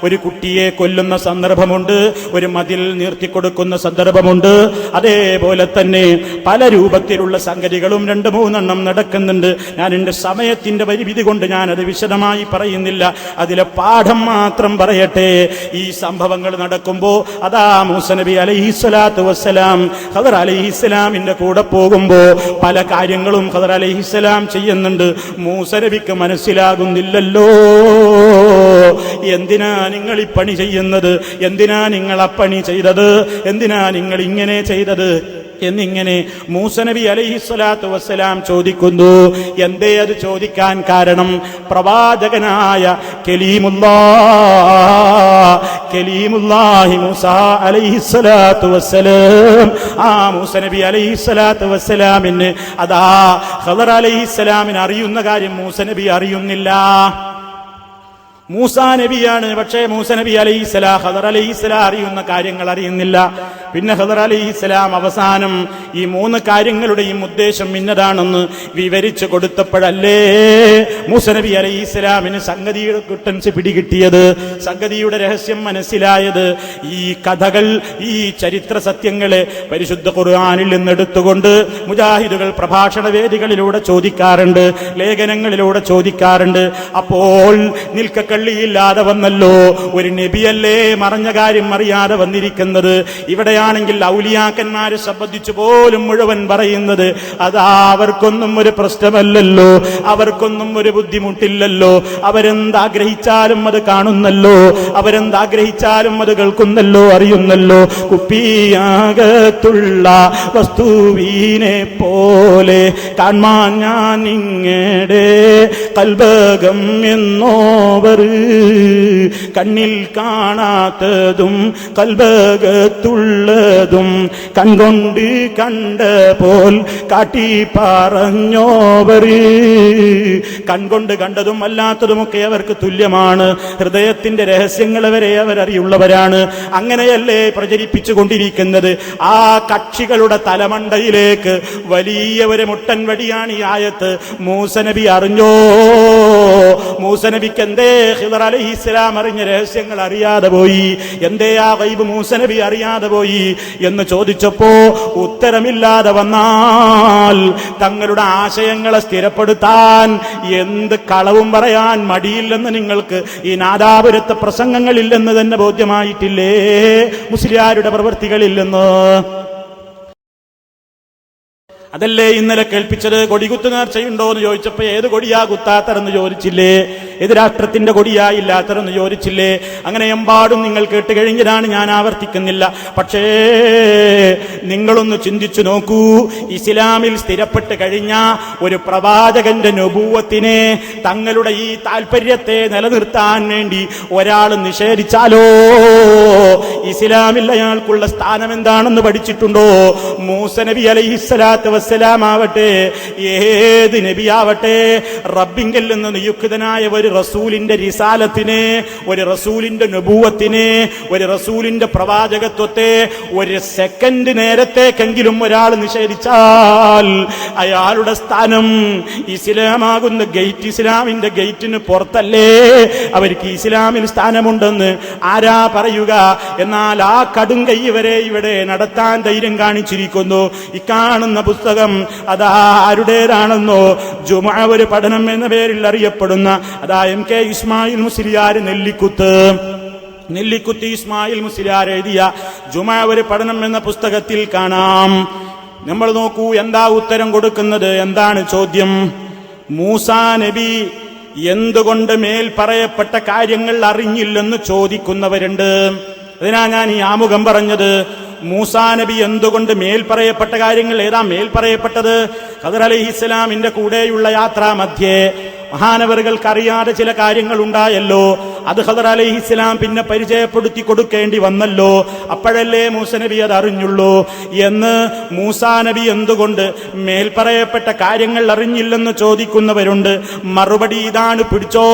ഒരു കുട്ടിയെ കൊല്ലുന്ന സന്ദർഭമുണ്ട്, ഒരു മതിൽ നിർത്തിക്കൊടുക്കുന്ന സന്ദർഭമുണ്ട്. അതേപോലെ തന്നെ പല രൂപത്തിലുള്ള സംഗതികളും 2-3 നടക്കുന്നുണ്ട്. ഞാൻ എൻ്റെ സമയത്തിന്റെ പരിമിതി കൊണ്ട് ഞാനത് വിശദമായി പറയുന്നില്ല. അതിലെ പാഠം മാത്രം പറയട്ടെ. ഈ സംഭവങ്ങൾ നടക്കുമ്പോൾ അതാ മൂസ നബി അലൈഹിസ്സലാത്തു വസ്സലാം ഖദർ അലൈഹിസ്സലാമിന്റെ കൂടെ പോകുമ്പോൾ പല കാര്യങ്ങളും ഖദർ അലൈഹിസ്സലാം ചെയ്യുന്നുണ്ട്. മൂസ നബിക്ക് മനസ്സിലാകുന്നില്ലല്ലോ, എന്തിനാ നിങ്ങൾ ഈ പണി ചെയ്യുന്നത്, എന്തിനാ നിങ്ങൾ അപ്പണി ചെയ്തത്, എന്തിനാ നിങ്ങൾ ഇങ്ങനെ ചെയ്തത് എന്നിങ്ങനെ മൂസ നബി അലൈഹിസ്സലാത്തു വസ്സലാം ചോദിക്കുന്നു. എന്തേ അത് ചോദിക്കാൻ കാരണം? പ്രവാചകനായ കലീമുല്ലാഹി മൂസ അലൈഹിസ്സലാത്തു വസ്സലാം, ആ മൂസ നബി അലൈഹിസ്സലാത്തു വസ്സലാമിന് അതാ ഖദർ അലൈഹിസ്സലാമിന് അറിയുന്ന കാര്യം മൂസ നബി അറിയുന്നില്ല. മൂസാ നബിയാണ്, പക്ഷേ മൂസ നബി അലൈഹിസ്സലാം ഖദർ അലൈഹിസ്സലാം അറിയുന്ന കാര്യങ്ങൾ അറിയുന്നില്ല. പിന്നെ ഖദർ അലൈഹിസ്സലാം അവസാനം ഈ 3 കാര്യങ്ങളുടെയും ഉദ്ദേശം ഇന്നതാണെന്ന് വിവരിച്ചു കൊടുത്തപ്പോഴല്ലേ മൂസ നബി അലൈഹിസ്സലാമിന് സംഗതിയുടെ കിട്ടൻസ് പിടികിട്ടിയത്, സംഗതിയുടെ രഹസ്യം മനസ്സിലായത്. ഈ കഥകൾ, ഈ ചരിത്ര സത്യങ്ങളെ പരിശുദ്ധ ഖുർആനിൽ നിന്നെടുത്തുകൊണ്ട് മുജാഹിദുകൾ പ്രഭാഷണ വേദികളിലൂടെ ചോദിക്കാറുണ്ട്, ലേഖനങ്ങളിലൂടെ ചോദിക്കാറുണ്ട്. അപ്പോൾ നിൽക്കക്കള്ളിയില്ലാതെ വന്നല്ലോ, ഒരു നബിയല്ലേ മറഞ്ഞ കാര്യം അറിയാതെ വന്നിരിക്കുന്നത്. ഇവിടെയാണെങ്കിൽ ഔലിയാക്കന്മാരെ സംബന്ധിച്ചു പോലും മുഴുവൻ പറയുന്നത് അതാ അവർക്കൊന്നും ഒരു പ്രശ്നമല്ലല്ലോ, അവർക്കൊന്നും ഒരു ബുദ്ധിമുട്ടില്ലല്ലോ, അവരെന്താഗ്രഹിച്ചാലും അത് കാണുന്നല്ലോ, അവരെന്താഗ്രഹിച്ചാലും അത് കേൾക്കുന്നല്ലോ, അറിയുന്നല്ലോ. കുപ്പിയാകത്തുള്ള വസ്തുവിനെ പോലെ കാൺമാൻ ഞാൻ ഇങ്ങടെ കൽബകം എന്നോവർ, കണ്ണിൽ കാണാത്തതും കൽബകത്തുള്ളതും കൺകൊണ്ട് കണ്ട പോൽ കാട്ടി പറഞ്ഞോവർ. കൺകൊണ്ട് കണ്ടതും അല്ലാത്തതുമൊക്കെ അവർക്ക് തുല്യമാണ്. ഹൃദയത്തിന്റെ രഹസ്യങ്ങൾ വരെ അവരറിയുള്ളവരാണ്. അങ്ങനെയല്ലേ പ്രചരിപ്പിച്ചു കൊണ്ടിരിക്കുന്നത്. ആ കക്ഷികളുടെ തലമണ്ടയിലേക്ക് വലിയ ഒരു മുട്ടൻ വടിയാണ് ഈ ആയത്ത്. മൂസ നബി അറിഞ്ഞോ? മൂസ നബിക്ക് എന്തേ ഖിദർ അലൈഹിസ്സലാം അറിഞ്ഞ രഹസ്യങ്ങൾ അറിയാതെ പോയി? എന്തേ ആ ഗൈബ് മൂസ നബി അറിയാതെ പോയി എന്ന് ചോദിച്ചപ്പോ ഉത്തരമില്ലാതെ വന്നാൽ തങ്ങളുടെ ആശയങ്ങളെ സ്ഥിരപ്പെടുത്താൻ എന്ത് കളവും പറയാൻ മടിയില്ലെന്ന് നിങ്ങൾക്ക് ഈ നാദാപുരത്തെ പ്രസംഗങ്ങളില്ലെന്ന് തന്നെ ബോധ്യമായിട്ടില്ലേ? മുസ്ലിയാരുടെ പ്രവൃത്തികളില്ലെന്ന്. അതല്ലേ ഇന്നലെ കേൾപ്പിച്ചത്. കൊടികുത്തു നേർച്ചയുണ്ടോ എന്ന് ചോദിച്ചപ്പോ ഏത് കൊടിയാ കുത്താത്തറന്ന് ചോദിച്ചില്ലേ? ഏത് രാഷ്ട്രത്തിന്റെ കൊടിയാ ഇല്ലാത്തറന്ന് ചോദിച്ചില്ലേ? അങ്ങനെ എമ്പാടും നിങ്ങൾ കേട്ട് കഴിഞ്ഞതാണ്, ഞാൻ ആവർത്തിക്കുന്നില്ല. പക്ഷേ നിങ്ങളൊന്ന് ചിന്തിച്ചു നോക്കൂ. ഇസ്ലാമിൽ സ്ഥിരപ്പെട്ട് കഴിഞ്ഞ ഒരു പ്രവാചകന്റെ നബുവത്തിനെ തങ്ങളുടെ ഈ താല്പര്യത്തെ നിലനിർത്താൻ വേണ്ടി ഒരാൾ നിഷേധിച്ചാലോ? ഇസ്ലാമിൽ അയാൾക്കുള്ള സ്ഥാനം എന്താണെന്ന് പഠിച്ചിട്ടുണ്ടോ? മൂസ നബി അലൈഹിസ്സലാത്തു വസ്സലാം ആവട്ടെ, ഏത് നബിയാവട്ടെ, റബ്ബിങ്കിൽ നിന്ന് നിയുക്തനായ ഒരു റസൂലിന്റെ റിസാലത്തിനെ, ഒരു റസൂലിന്റെ നബുവത്തിനെ, ഒരു റസൂലിന്റെ പ്രവാചകത്വത്തെ ഒരു സെക്കൻഡ് നേരത്തേക്കെങ്കിലും ഒരാൾ നിഷേധിച്ചാൽ അയാളുടെ സ്ഥാനം ഇസ്ലാമാകുന്ന ഗേറ്റ്, ഇസ്ലാമിന്റെ ഗേറ്റിന് പുറത്തല്ലേ? അവർക്ക് ഇസ്ലാമിൽ സ്ഥാനമുണ്ടെന്ന് ആരാ പറയുക? എന്നാൽ ആ കടും കൈ വരെ ഇവിടെ നടത്താൻ ധൈര്യം കാണിച്ചിരിക്കുന്നു. ഇക്കാണുന്ന പുസ്തകം അതാ ആരുടേതാണെന്നോ? ജുമുഅ ഒരു പഠനം എന്ന പേരിൽ അറിയപ്പെടുന്ന അതാ MK ഇസ്മായിൽ മുസ്ലിയാർ നെല്ലിക്കുത്തി ഇസ്മായിൽ മുസ്ലിയാർ എഴുതിയ ജുമുഅ ഒരു പഠനം എന്ന പുസ്തകത്തിൽ കാണാം. നമ്മൾ നോക്കൂ, എന്താ ഉത്തരം കൊടുക്കുന്നത്? എന്താണ് ചോദ്യം? മൂസാ നബി എന്തുകൊണ്ട് മേൽ പറയപ്പെട്ട കാര്യങ്ങൾ അറിഞ്ഞില്ലെന്ന് ചോദിക്കുന്നവരുണ്ട്. അതിനാ ഞാൻ ഈ ആമുഖം പറഞ്ഞത്. മൂസാ നബി എന്തുകൊണ്ട് മേൽ പറയപ്പെട്ട കാര്യങ്ങൾ, ഏതാ മേൽ പറയപ്പെട്ടത്? ഖദർ അലൈഹിസ്സലാമിന്റെ കൂടെയുള്ള യാത്രാ മധ്യേ മഹാനവറുകൾക്ക് അറിയാതെ ചില കാര്യങ്ങൾ ഉണ്ടായല്ലോ. അത് ഖദർ അലൈഹിസ്സലാം പിന്നെ പരിചയപ്പെടുത്തി കൊടുക്കേണ്ടി വന്നല്ലോ. അപ്പോഴല്ലേ മൂസ നബി അത് അറിഞ്ഞുള്ളൂ. എന്ന് മൂസാ നബി എന്തുകൊണ്ട് മേൽ പറയപ്പെട്ട കാര്യങ്ങൾ അറിഞ്ഞില്ലെന്ന് ചോദിക്കുന്നവരുണ്ട്. മറുപടി ഇതാണ്, പിടിച്ചോ.